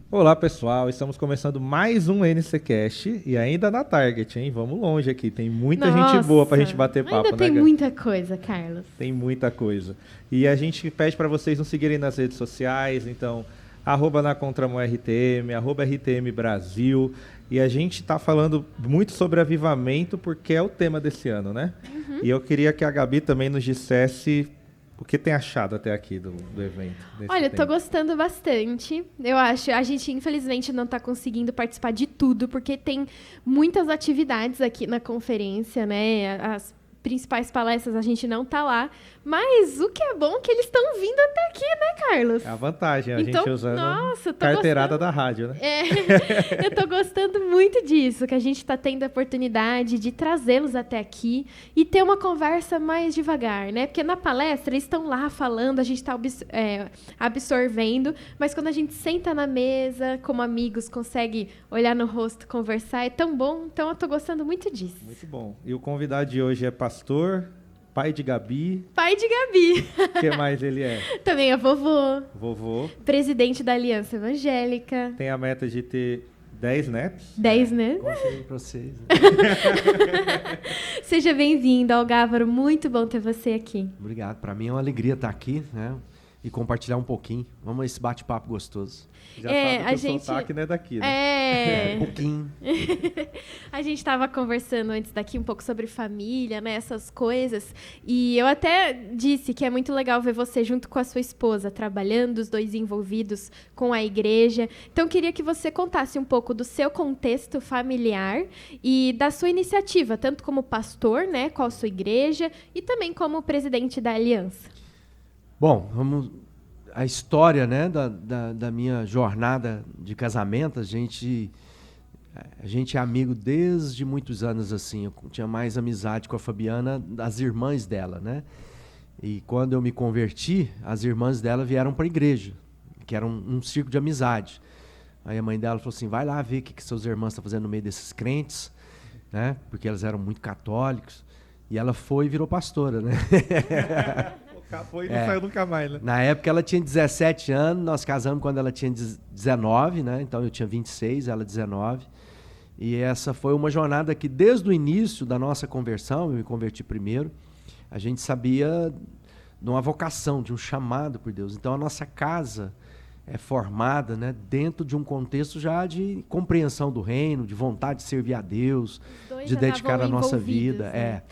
Olá, pessoal. Estamos começando mais um NCcast e ainda na Target, hein? Vamos longe aqui. Tem muita gente boa pra gente bater papo, ainda tem né, muita coisa, Carlos. Tem muita coisa. E a gente pede para vocês nos seguirem nas redes sociais, então, @na Contramão RTM, @RTM Brasil. E a gente tá falando muito sobre avivamento porque é o tema desse ano, né? E eu queria que a Gabi também nos dissesse o que tem achado até aqui do evento. Olha, eu tô gostando bastante. Eu acho, a gente infelizmente não tá conseguindo participar de tudo, porque tem muitas atividades aqui na conferência, né? As principais palestras a gente não tá lá, mas o que é bom é que eles estão vindo até aqui, né, Carlos? É a vantagem, a Então, gente usando nossa, carteirada da rádio, né? Eu tô gostando muito disso, que a gente tá tendo a oportunidade de trazê-los até aqui e ter uma conversa mais devagar, né? Porque na palestra eles estão lá falando, a gente tá absorvendo, mas quando a gente senta na mesa, como amigos, consegue olhar no rosto, conversar, é tão bom. Então eu tô gostando muito disso. Muito bom. E o convidado de hoje é pastor, pai de Gabi. Pai de Gabi. O que mais ele é? Também é vovô. Vovô. Presidente da Aliança Evangélica. Tem a meta de ter 10 netos. 10, né? Confio pra vocês. Seja bem-vindo, Algávaro. Muito bom ter você aqui. Obrigado. Para mim é uma alegria estar aqui, né? E compartilhar um pouquinho. Vamos a esse bate-papo gostoso. Já sabe que o sotaque não é daqui, né? Um pouquinho. A gente estava conversando antes daqui um pouco sobre família, né? Essas coisas. E eu até disse que é muito legal ver você junto com a sua esposa, trabalhando, os dois envolvidos com a igreja. Então, eu queria que você contasse um pouco do seu contexto familiar e da sua iniciativa, tanto como pastor, né? Com a sua igreja e também como presidente da Aliança. Bom, vamos... A história, né, da minha jornada de casamento, a gente é amigo desde muitos anos, assim. Eu tinha mais amizade com a Fabiana, das irmãs dela, né? E quando eu me converti, as irmãs dela vieram para a igreja, que era um círculo de amizade. Aí a mãe dela falou assim, vai lá ver o que seus irmãos estão fazendo no meio desses crentes, né? Porque elas eram muito católicos. E ela foi e virou pastora, né? Foi e não saiu nunca mais, né? Na época ela tinha 17 anos, nós casamos quando ela tinha 19, né? Então eu tinha 26, ela 19. E essa foi uma jornada que desde o início da nossa conversão, eu me converti primeiro, a gente sabia de uma vocação, de um chamado por Deus. Então a nossa casa é formada, né, dentro de um contexto já de compreensão do reino, de vontade de servir a Deus, de dedicar a nossa vida. Né?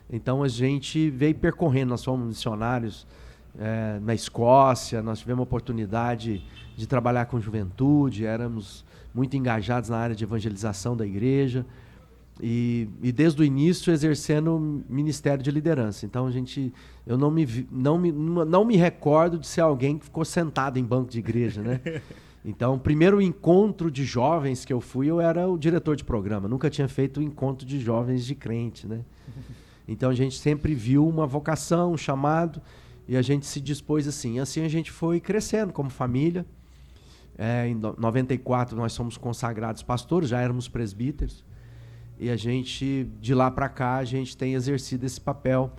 Então a gente veio percorrendo, nós fomos missionários na Escócia, nós tivemos a oportunidade de trabalhar com juventude, éramos muito engajados na área de evangelização da igreja e desde o início exercendo ministério de liderança. Então eu não me recordo de ser alguém que ficou sentado em banco de igreja, né? Então, o primeiro encontro de jovens que eu fui, eu era o diretor de programa, nunca tinha feito um encontro de jovens de crente, né? Então a gente sempre viu uma vocação, um chamado, e a gente se dispôs assim. E assim a gente foi crescendo como família. Em 94 nós somos consagrados pastores, já éramos presbíteros. E a gente, de lá para cá, a gente tem exercido esse papel.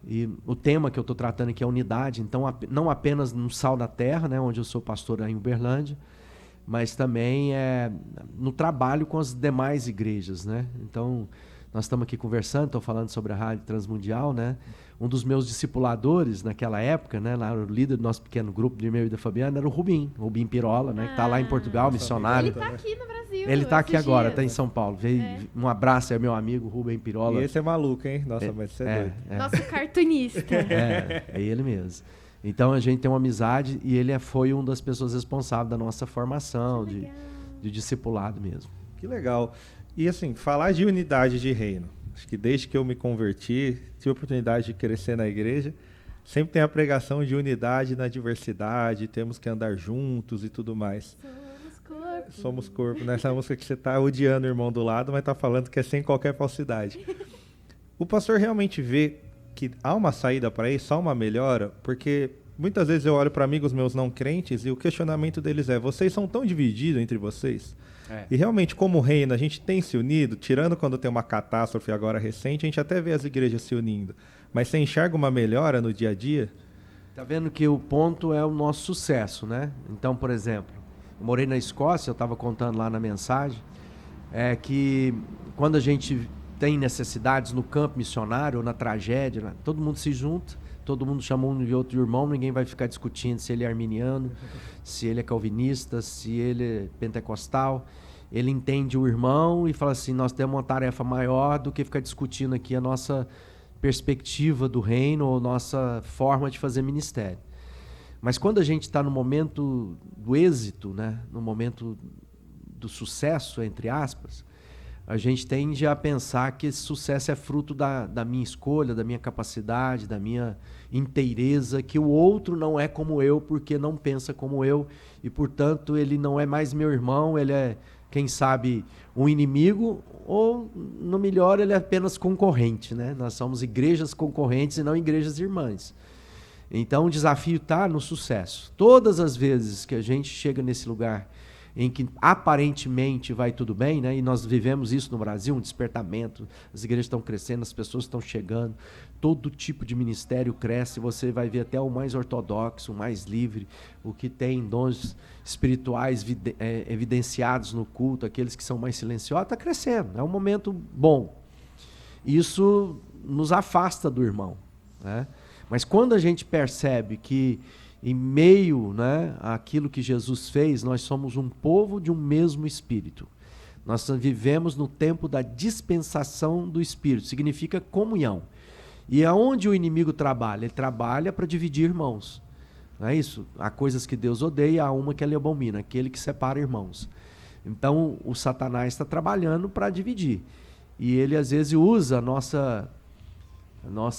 E o tema que eu estou tratando aqui é unidade. Então, não apenas no Sal da Terra, né, onde eu sou pastor em Uberlândia, mas também no trabalho com as demais igrejas, né? Então... Nós estamos aqui conversando, estou falando sobre a Rádio Transmundial, né? Um dos meus discipuladores naquela época, né? Lá, o líder do nosso pequeno grupo de meu e da Fabiana era o Rubim Pirola, né? Que está lá em Portugal, missionário. Ele está aqui no Brasil. Ele está aqui agora, está em São Paulo. Um abraço ao meu amigo Rubem Pirola. E esse é maluco, hein? Nossa, mas você é doido. Nosso cartunista. É ele mesmo. Então a gente tem uma amizade e ele foi uma das pessoas responsáveis da nossa formação, de discipulado mesmo. Que legal. E assim, falar de unidade de reino. Acho que desde que eu me converti, tive a oportunidade de crescer na igreja, sempre tem a pregação de unidade na diversidade, temos que andar juntos e tudo mais. Somos corpo. Somos corpo. Nessa música que você está odiando o irmão do lado, mas está falando que é sem qualquer falsidade. O pastor realmente vê que há uma saída para isso, há uma melhora, porque muitas vezes eu olho para amigos meus não crentes e o questionamento deles é, vocês são tão divididos entre vocês? E realmente, como reino, a gente tem se unido, tirando quando tem uma catástrofe agora recente, a gente até vê as igrejas se unindo. Mas você enxerga uma melhora no dia a dia? Tá vendo que o ponto é o nosso sucesso, né? Então, por exemplo, morei na Escócia, eu estava contando lá na mensagem, que quando a gente tem necessidades no campo missionário ou na tragédia, né, todo mundo se junta, todo mundo chama um de outro irmão, ninguém vai ficar discutindo se ele é arminiano, se ele é calvinista, se ele é pentecostal. Ele entende o irmão e fala assim, nós temos uma tarefa maior do que ficar discutindo aqui a nossa perspectiva do reino ou nossa forma de fazer ministério. Mas quando a gente está no momento do êxito, né, no momento do sucesso, entre aspas, a gente tende a pensar que esse sucesso é fruto da minha escolha, da minha capacidade, da minha inteireza, que o outro não é como eu porque não pensa como eu e, portanto, ele não é mais meu irmão, ele é, quem sabe, um inimigo ou, no melhor, ele é apenas concorrente, né? Nós somos igrejas concorrentes e não igrejas irmãs. Então, o desafio está no sucesso. Todas as vezes que a gente chega nesse lugar em que aparentemente vai tudo bem, né? E nós vivemos isso no Brasil, um despertamento, as igrejas estão crescendo, as pessoas estão chegando, todo tipo de ministério cresce, você vai ver até o mais ortodoxo, o mais livre, o que tem dons espirituais evidenciados no culto, aqueles que são mais silenciosos, está crescendo, é um momento bom. Isso nos afasta do irmão, né? Mas quando a gente percebe que em meio, né, àquilo que Jesus fez, nós somos um povo de um mesmo Espírito. Nós vivemos no tempo da dispensação do Espírito, significa comunhão. E aonde o inimigo trabalha? Ele trabalha para dividir irmãos. Não é isso? Há coisas que Deus odeia, há uma que ele abomina, aquele que separa irmãos. Então, o Satanás está trabalhando para dividir. E ele, às vezes, usa a nossa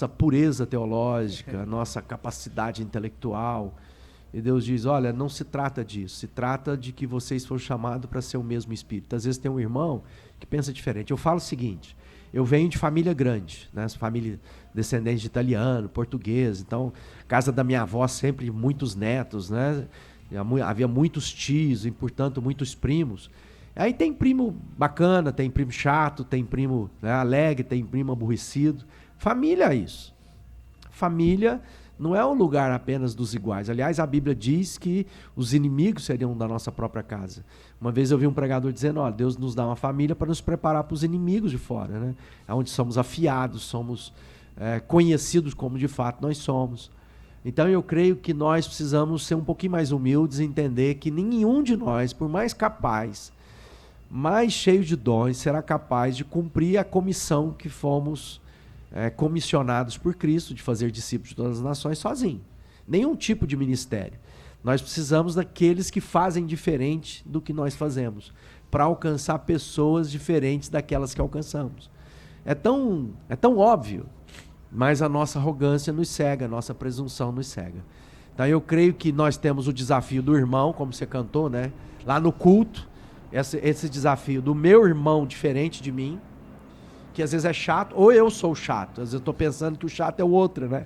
pureza teológica, a nossa capacidade intelectual. E Deus diz, olha, não se trata disso, se trata de que vocês foram chamados para ser o mesmo Espírito. Às vezes tem um irmão que pensa diferente. Eu falo o seguinte, eu venho de família grande, né? Família descendente de italiano, português, então, casa da minha avó sempre muitos netos, né? Havia muitos tios e, portanto, muitos primos. Aí tem primo bacana, tem primo chato, tem primo, né, alegre, tem primo aborrecido. Família é isso. Família não é um lugar apenas dos iguais. Aliás, a Bíblia diz que os inimigos seriam da nossa própria casa. Uma vez eu vi um pregador dizendo, olha, Deus nos dá uma família para nos preparar para os inimigos de fora, né? É onde somos afiados, somos conhecidos como de fato nós somos. Então eu creio que nós precisamos ser um pouquinho mais humildes e entender que nenhum de nós, por mais capaz, mais cheio de dons, será capaz de cumprir a comissão que fomos comissionados por Cristo, de fazer discípulos de todas as nações sozinho. Nenhum tipo de ministério. Nós precisamos daqueles que fazem diferente do que nós fazemos, para alcançar pessoas diferentes daquelas que alcançamos. É tão óbvio, mas a nossa arrogância nos cega, a nossa presunção nos cega. Então eu creio que nós temos o desafio do irmão, como você cantou, né? Lá no culto, esse desafio do meu irmão diferente de mim, que às vezes é chato, ou eu sou chato. Às vezes eu estou pensando que o chato é o outro, né?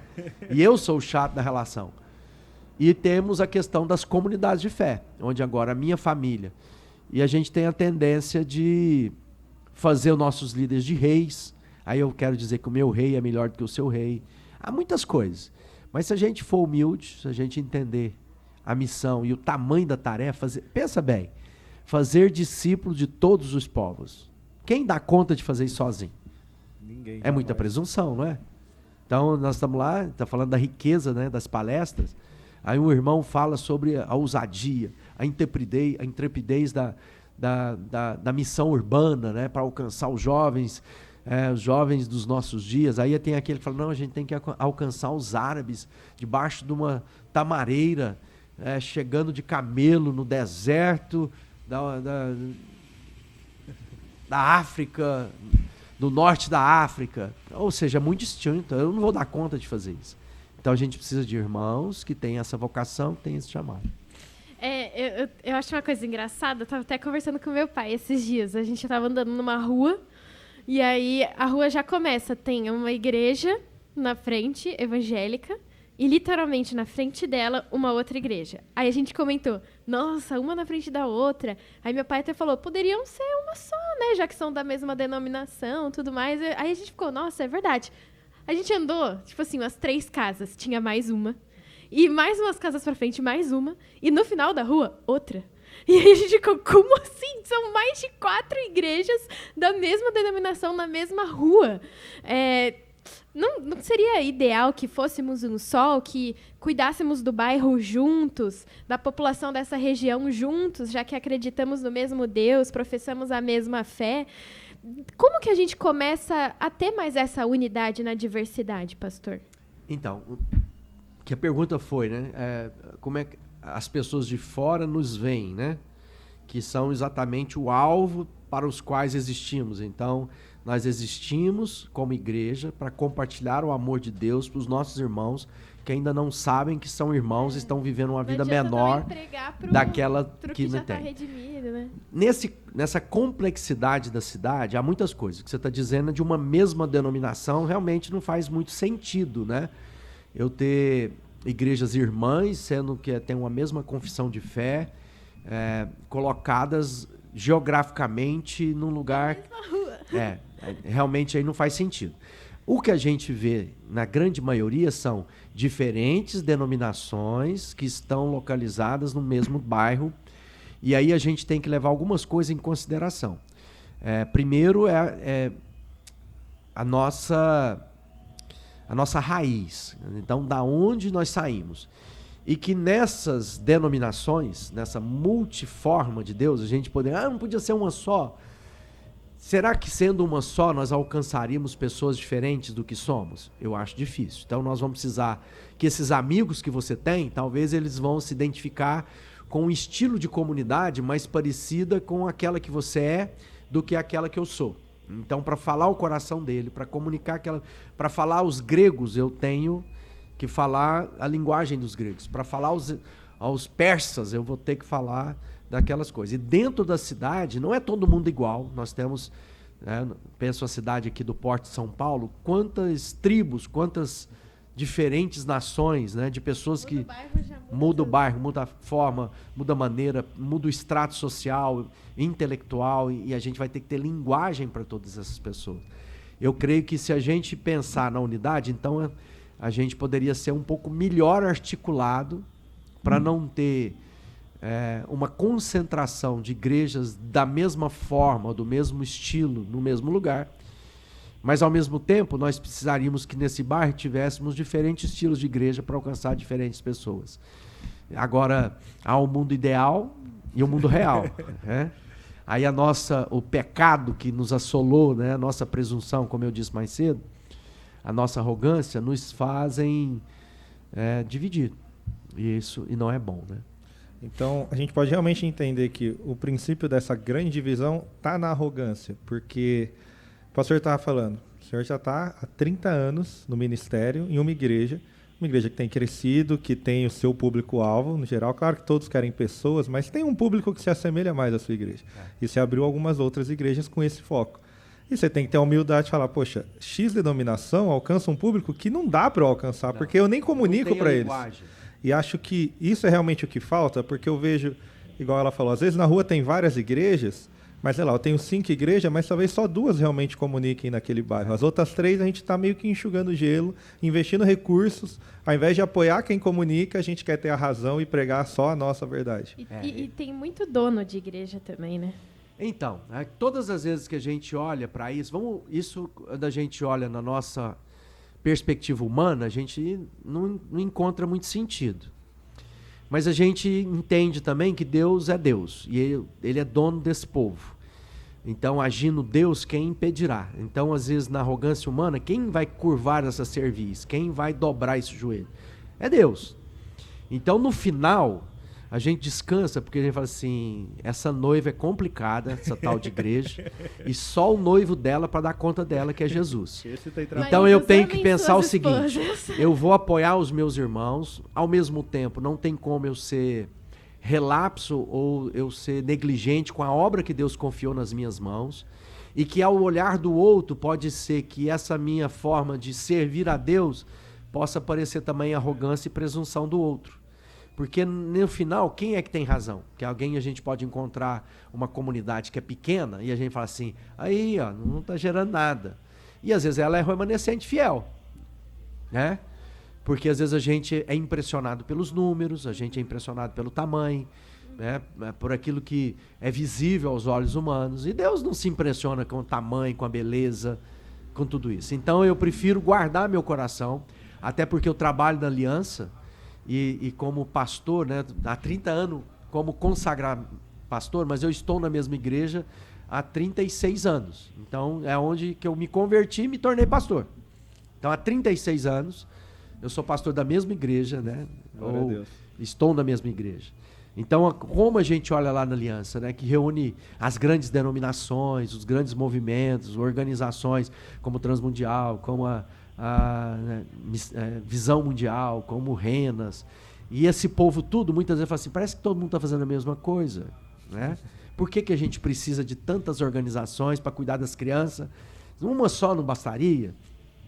E eu sou o chato da relação. E temos a questão das comunidades de fé, onde agora a minha família. E a gente tem a tendência de fazer os nossos líderes de reis. Aí eu quero dizer que o meu rei é melhor do que o seu rei. Há muitas coisas. Mas se a gente for humilde, se a gente entender a missão e o tamanho da tarefa, pensa bem, fazer discípulos de todos os povos. Quem dá conta de fazer isso sozinho? Ninguém. É muita presunção, não é? Então, nós estamos lá, está falando da riqueza, né, das palestras. Aí o irmão fala sobre a ousadia, a intrepidez da missão urbana, né, para alcançar os jovens dos nossos dias. Aí tem aquele que fala, não, a gente tem que alcançar os árabes debaixo de uma tamareira, chegando de camelo no deserto da África, do norte da África, ou seja, é muito distinto, eu não vou dar conta de fazer isso. Então a gente precisa de irmãos que têm essa vocação, que têm esse chamado. Eu acho uma coisa engraçada, eu estava até conversando com meu pai esses dias, a gente estava andando numa rua, e aí a rua já começa, tem uma igreja na frente, evangélica, e literalmente na frente dela uma outra igreja. Aí a gente comentou, nossa, uma na frente da outra. Aí meu pai até falou, poderiam ser uma só, né? Já que são da mesma denominação, tudo mais. Aí a gente ficou, nossa, é verdade. A gente andou, tipo assim, umas 3 casas, tinha mais uma. E mais umas casas pra frente, mais uma. E no final da rua, outra. E aí a gente ficou, como assim? São mais de 4 igrejas da mesma denominação na mesma rua. Não seria ideal que fôssemos um só, que cuidássemos do bairro juntos, da população dessa região juntos, já que acreditamos no mesmo Deus, professamos a mesma fé? Como que a gente começa a ter mais essa unidade na diversidade, pastor? Então, que a pergunta foi, né? Como é que as pessoas de fora nos veem, né? Que são exatamente o alvo para os quais existimos. Então, nós existimos como igreja para compartilhar o amor de Deus para os nossos irmãos que ainda não sabem que são irmãos e estão vivendo uma vida menor daquela que não tem. Redimido, né? Nessa complexidade da cidade, há muitas coisas. O que você está dizendo de uma mesma denominação realmente não faz muito sentido, né? Eu ter igrejas irmãs, sendo que tem uma mesma confissão de fé, colocadas geograficamente num lugar... realmente aí não faz sentido. O que a gente vê, na grande maioria, são diferentes denominações que estão localizadas no mesmo bairro, e aí a gente tem que levar algumas coisas em consideração. Primeiro a nossa raiz, então da onde nós saímos. E que nessas denominações, nessa multiforma de Deus, a gente poderia, não podia ser uma só. Será que sendo uma só nós alcançaríamos pessoas diferentes do que somos? Eu acho difícil. Então nós vamos precisar que esses amigos que você tem, talvez eles vão se identificar com um estilo de comunidade mais parecida com aquela que você é do que aquela que eu sou. Então, para falar o coração dele, para comunicar para falar os gregos, eu tenho que falar a linguagem dos gregos. Para falar aos persas, eu vou ter que falar daquelas coisas. E dentro da cidade, não é todo mundo igual. Nós temos, penso a cidade aqui do Porto de São Paulo, quantas tribos, quantas diferentes nações, né, de pessoas que muda o bairro, muda a forma, muda a maneira, muda o extrato social, intelectual, e a gente vai ter que ter linguagem para todas essas pessoas. Eu creio que se a gente pensar na unidade, então a gente poderia ser um pouco melhor articulado para não ter uma concentração de igrejas da mesma forma, do mesmo estilo, no mesmo lugar. Mas, ao mesmo tempo, nós precisaríamos que nesse bairro tivéssemos diferentes estilos de igreja para alcançar diferentes pessoas. Agora, há o mundo ideal e o mundo real. Né? Aí o pecado que nos assolou, né? A nossa presunção, como eu disse mais cedo, a nossa arrogância, nos fazem dividir. E não é bom, né? Então, a gente pode realmente entender que o princípio dessa grande divisão está na arrogância, porque o pastor estava falando, o senhor já está há 30 anos no ministério, em uma igreja que tem crescido, que tem o seu público-alvo, no geral. Claro que todos querem pessoas, mas tem um público que se assemelha mais à sua igreja. E você abriu algumas outras igrejas com esse foco. E você tem que ter a humildade de falar, poxa, X denominação alcança um público que não dá para eu alcançar, porque eu nem comunico para eles. E acho que isso é realmente o que falta, porque eu vejo, igual ela falou, às vezes na rua tem várias igrejas, mas sei lá, eu tenho 5 igrejas, mas talvez só 2 realmente comuniquem naquele bairro. As outras 3 a gente está meio que enxugando gelo, investindo recursos. Ao invés de apoiar quem comunica, a gente quer ter a razão e pregar só a nossa verdade. E tem muito dono de igreja também, né? Então, todas as vezes que a gente olha para isso, quando a gente olha na nossa perspectiva humana, a gente não encontra muito sentido. Mas a gente entende também que Deus é Deus, e ele é dono desse povo. Então, agindo Deus, quem impedirá? Então, às vezes, na arrogância humana, quem vai curvar essa cerviz? Quem vai dobrar esse joelho? É Deus. Então, no final, a gente descansa, porque a gente fala assim, essa noiva é complicada, essa tal de igreja, e só o noivo dela para dar conta dela, que é Jesus. Então eu tenho que pensar o seguinte, eu vou apoiar os meus irmãos, ao mesmo tempo não tem como eu ser relapso ou eu ser negligente com a obra que Deus confiou nas minhas mãos, e que ao olhar do outro pode ser que essa minha forma de servir a Deus possa parecer também arrogância e presunção do outro. Porque no final, quem é que tem razão? Que alguém, a gente pode encontrar uma comunidade que é pequena e a gente fala assim, aí ó, não está gerando nada. E às vezes ela é remanescente fiel, né? Porque às vezes a gente é impressionado pelos números, a gente é impressionado pelo tamanho, né? Por aquilo que é visível aos olhos humanos. E Deus não se impressiona com o tamanho, com a beleza, com tudo isso. Então eu prefiro guardar meu coração, até porque eu trabalho na aliança e como pastor, né, há 30 anos como consagrado pastor, mas eu estou na mesma igreja há 36 anos. Então é onde que eu me converti e me tornei pastor. Então há 36 anos eu sou pastor da mesma igreja, né? Glória a Deus. Estou na mesma igreja. Então, como a gente olha lá na aliança, né, que reúne as grandes denominações, os grandes movimentos, organizações como Transmundial, como a Visão Mundial, como Renas, e esse povo tudo, muitas vezes fala assim, parece que todo mundo está fazendo a mesma coisa, né? Por que a gente precisa de tantas organizações para cuidar das crianças? Uma só não bastaria?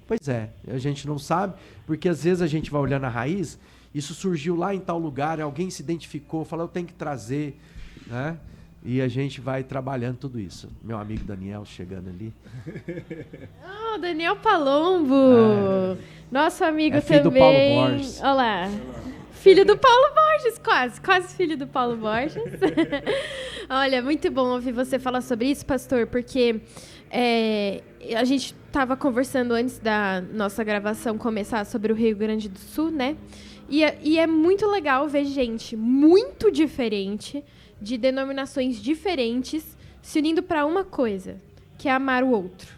Pois é, a gente não sabe, porque às vezes a gente vai olhando a raiz, isso surgiu lá em tal lugar, alguém se identificou, falou, eu tenho que trazer, né? E a gente vai trabalhando tudo isso. Meu amigo Daniel chegando ali. Oh, Daniel Palombo, nosso amigo filho também. do Paulo Borges. Olha lá. Filho do Paulo Borges, quase filho do Paulo Borges. Olha, muito bom ouvir você falar sobre isso, pastor, porque a gente estava conversando antes da nossa gravação começar sobre o Rio Grande do Sul, né? E é muito legal ver gente muito diferente, de denominações diferentes, se unindo para uma coisa, que é amar o outro.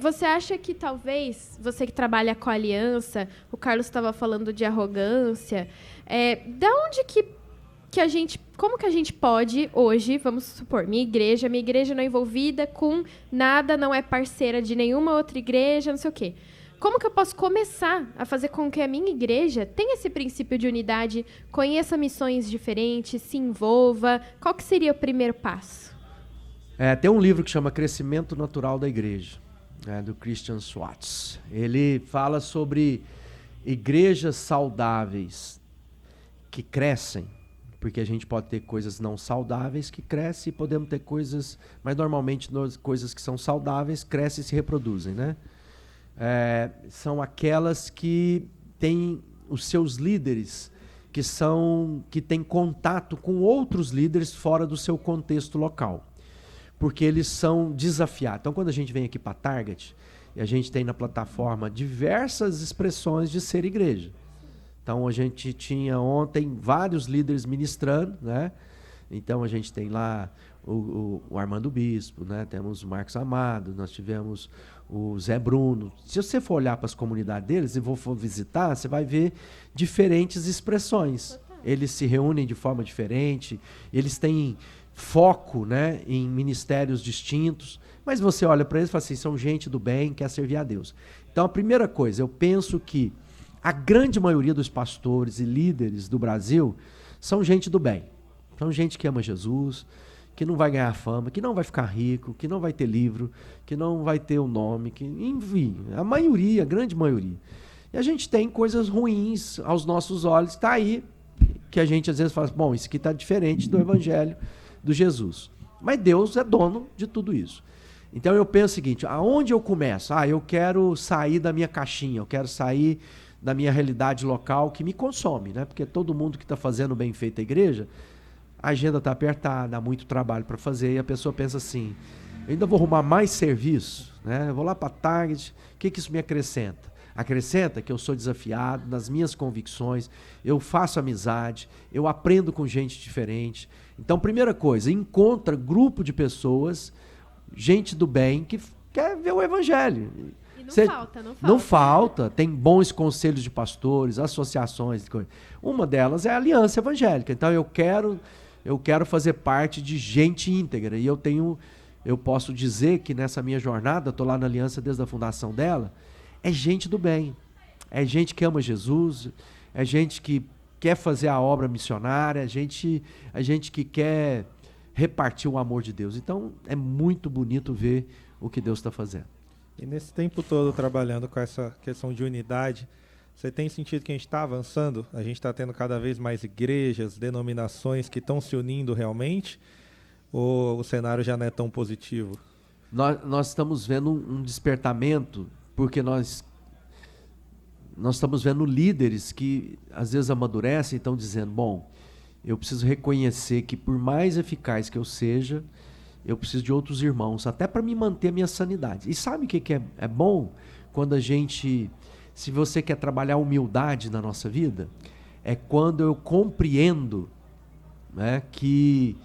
Você acha que talvez, você que trabalha com a aliança, o Carlos estava falando de arrogância, da onde que a gente, como que a gente pode hoje, vamos supor, minha igreja não é envolvida com nada, não é parceira de nenhuma outra igreja, não sei o quê. Como que eu posso começar a fazer com que a minha igreja tenha esse princípio de unidade, conheça missões diferentes, se envolva? Qual que seria o primeiro passo? Tem um livro que chama Crescimento Natural da Igreja, do Christian Schwartz. Ele fala sobre igrejas saudáveis que crescem, porque a gente pode ter coisas não saudáveis que crescem e podemos ter coisas, mas normalmente coisas que são saudáveis crescem e se reproduzem, né? São aquelas que têm os seus líderes que têm contato com outros líderes fora do seu contexto local, porque eles são desafiados. Então, quando a gente vem aqui para a Target, e a gente tem na plataforma diversas expressões de ser igreja. Então, a gente tinha ontem vários líderes ministrando, né? Então, a gente tem lá o Armando Bispo, né? Temos o Marcos Amado, nós tivemos o Zé Bruno. Se você for olhar para as comunidades deles e for visitar, você vai ver diferentes expressões. Eles se reúnem de forma diferente, eles têm foco, né, em ministérios distintos, mas você olha para eles e fala assim, são gente do bem, quer servir a Deus. Então, a primeira coisa, eu penso que a grande maioria dos pastores e líderes do Brasil são gente do bem. São gente que ama Jesus, que não vai ganhar fama, que não vai ficar rico, que não vai ter livro, que não vai ter o nome, enfim, a maioria, a grande maioria. E a gente tem coisas ruins aos nossos olhos, está aí, que a gente às vezes fala, bom, isso aqui está diferente do evangelho do Jesus. Mas Deus é dono de tudo isso. Então eu penso o seguinte, aonde eu começo? Eu quero sair da minha caixinha, eu quero sair da minha realidade local que me consome, né? Porque todo mundo que está fazendo bem feito a igreja, a agenda está apertada, há muito trabalho para fazer, e a pessoa pensa assim, eu ainda vou arrumar mais serviço, né? Eu vou lá para a Target, o que isso me acrescenta? Acrescenta que eu sou desafiado nas minhas convicções, eu faço amizade, eu aprendo com gente diferente. Então, primeira coisa, encontra grupo de pessoas, gente do bem, que quer ver o evangelho. E não Não falta, tem bons conselhos de pastores, associações. Uma delas é a Aliança Evangélica. Então, eu quero fazer parte de gente íntegra. E eu posso dizer que nessa minha jornada, estou lá na Aliança desde a fundação dela, é gente do bem, é gente que ama Jesus, é gente que quer fazer a obra missionária, é gente que quer repartir o amor de Deus. Então, é muito bonito ver o que Deus está fazendo. E nesse tempo todo trabalhando com essa questão de unidade, você tem sentido que a gente está avançando? A gente está tendo cada vez mais igrejas, denominações que estão se unindo realmente? Ou o cenário já não é tão positivo? Nós estamos vendo um despertamento, porque nós estamos vendo líderes que às vezes amadurecem e estão dizendo, bom, eu preciso reconhecer que, por mais eficaz que eu seja, eu preciso de outros irmãos, até para me manter a minha sanidade. E sabe o que é bom? Quando a gente, se você quer trabalhar humildade na nossa vida, é quando eu compreendo, né, que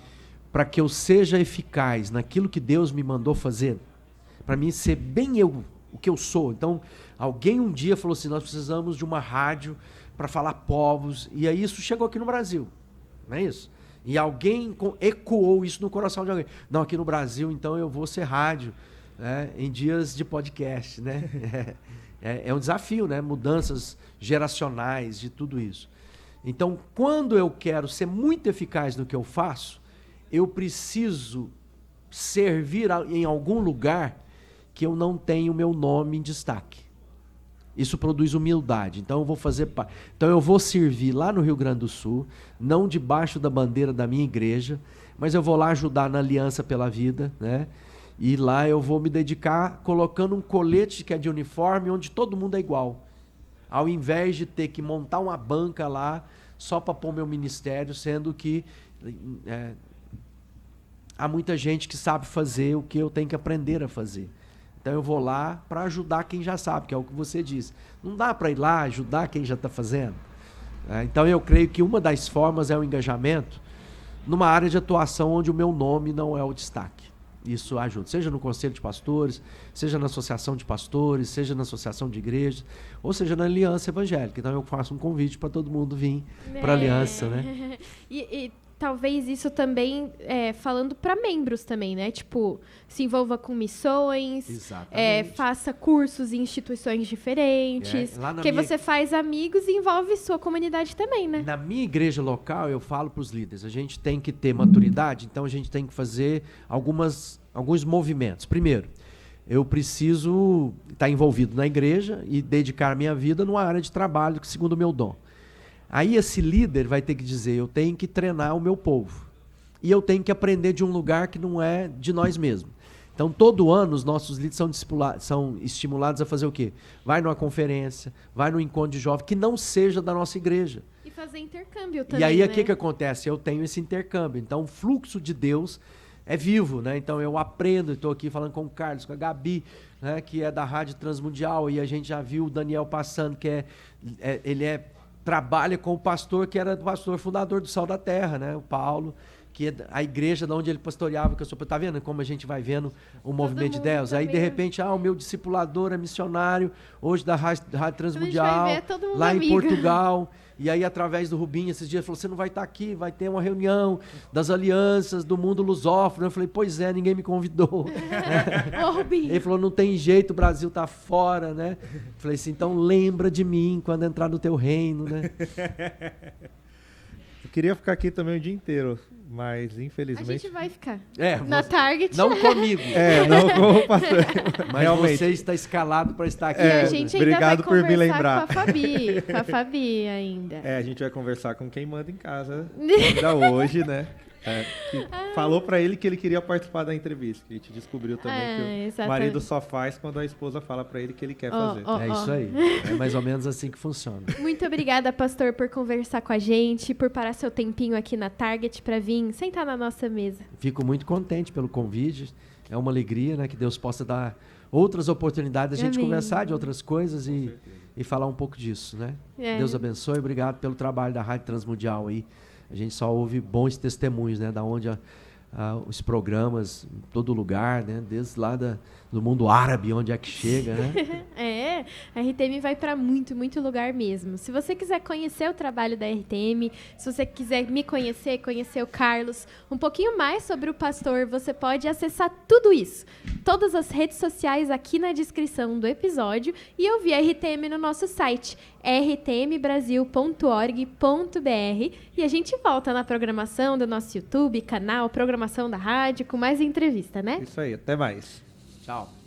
para que eu seja eficaz naquilo que Deus me mandou fazer, para mim ser bem eu, o que eu sou. Então, alguém um dia falou assim, nós precisamos de uma rádio para falar povos, e aí isso chegou aqui no Brasil, não é isso? E alguém ecoou isso no coração de alguém. Não, aqui no Brasil, então eu vou ser rádio, né, em dias de podcast, né? É um desafio, né? Mudanças geracionais de tudo isso. Então, quando eu quero ser muito eficaz no que eu faço, eu preciso servir em algum lugar que eu não tenho o meu nome em destaque. Isso produz humildade. Então eu vou servir lá no Rio Grande do Sul, não debaixo da bandeira da minha igreja, mas eu vou lá ajudar na Aliança pela Vida, né? E lá eu vou me dedicar colocando um colete que é de uniforme, onde todo mundo é igual. Ao invés de ter que montar uma banca lá só para pôr meu ministério, sendo que há muita gente que sabe fazer o que eu tenho que aprender a fazer. Então eu vou lá para ajudar quem já sabe, que é o que você disse. Não dá para ir lá ajudar quem já está fazendo. Então eu creio que uma das formas é o engajamento numa área de atuação onde o meu nome não é o destaque. Isso ajuda, seja no conselho de pastores, seja na associação de pastores, seja na associação de igrejas, ou seja na aliança evangélica. Então eu faço um convite para todo mundo vir para a aliança, né? E talvez isso também, falando para membros também, né? Tipo, se envolva com missões, faça cursos em instituições diferentes, porque você faz amigos e envolve sua comunidade também, né? Na minha igreja local, eu falo para os líderes, a gente tem que ter maturidade, então a gente tem que fazer alguns movimentos. Primeiro, eu preciso estar envolvido na igreja e dedicar minha vida numa área de trabalho segundo o meu dom. Aí esse líder vai ter que dizer, eu tenho que treinar o meu povo. E eu tenho que aprender de um lugar que não é de nós mesmos. Então, todo ano, os nossos líderes são estimulados a fazer o quê? Vai numa conferência, vai num encontro de jovem, que não seja da nossa igreja. E fazer intercâmbio também, E aí, né? o que acontece? Eu tenho esse intercâmbio. Então, o fluxo de Deus é vivo, né? Então, eu aprendo, estou aqui falando com o Carlos, com a Gabi, né, que é da Rádio Transmundial, e a gente já viu o Daniel passando, que trabalha com o pastor que era o pastor fundador do Sal da Terra, né? O Paulo, que é a igreja de onde ele pastoreava, que eu sou, tá vendo como a gente vai vendo o movimento de Deus? Aí, de repente, o meu discipulador é missionário, hoje da Rádio Transmundial, lá em Portugal. E aí, através do Rubinho, esses dias, falou, você não vai estar aqui, vai ter uma reunião das alianças do mundo lusófono. Eu falei, pois é, ninguém me convidou. Ô, Rubinho. Ele falou, não tem jeito, o Brasil tá fora, né? Eu falei assim, então lembra de mim quando entrar no teu reino, né? Eu queria ficar aqui também o dia inteiro, mas infelizmente... A gente vai ficar. Na Target. Não comigo. Não com o pastor. Mas realmente, você está escalado para estar aqui. E a gente ainda obrigado vai por me conversar lembrar. com a Fabi ainda. A gente vai conversar com quem manda em casa ainda hoje, né? Que falou pra ele que ele queria participar da entrevista. Que a gente descobriu também que o marido só faz quando a esposa fala pra ele que ele quer fazer. Isso aí. É mais ou menos assim que funciona. Muito obrigada, pastor, por conversar com a gente, por parar seu tempinho aqui na Target pra vir sentar na nossa mesa. Fico muito contente pelo convite. É uma alegria, né, que Deus possa dar outras oportunidades, a gente conversar de outras coisas e falar um pouco disso, né? Deus abençoe. Obrigado pelo trabalho da Rádio Transmundial aí. A gente só ouve bons testemunhos, né? Da onde os programas, em todo lugar, né? Desde lá do mundo árabe, onde é que chega, né? A RTM vai para muito, muito lugar mesmo. Se você quiser conhecer o trabalho da RTM, se você quiser me conhecer o Carlos, um pouquinho mais sobre o pastor, você pode acessar tudo isso. Todas as redes sociais aqui na descrição do episódio e ouvir a RTM no nosso site, rtmbrasil.org.br, e a gente volta na programação do nosso YouTube, canal, programação da rádio, com mais entrevista, né? Isso aí, até mais. Tchau.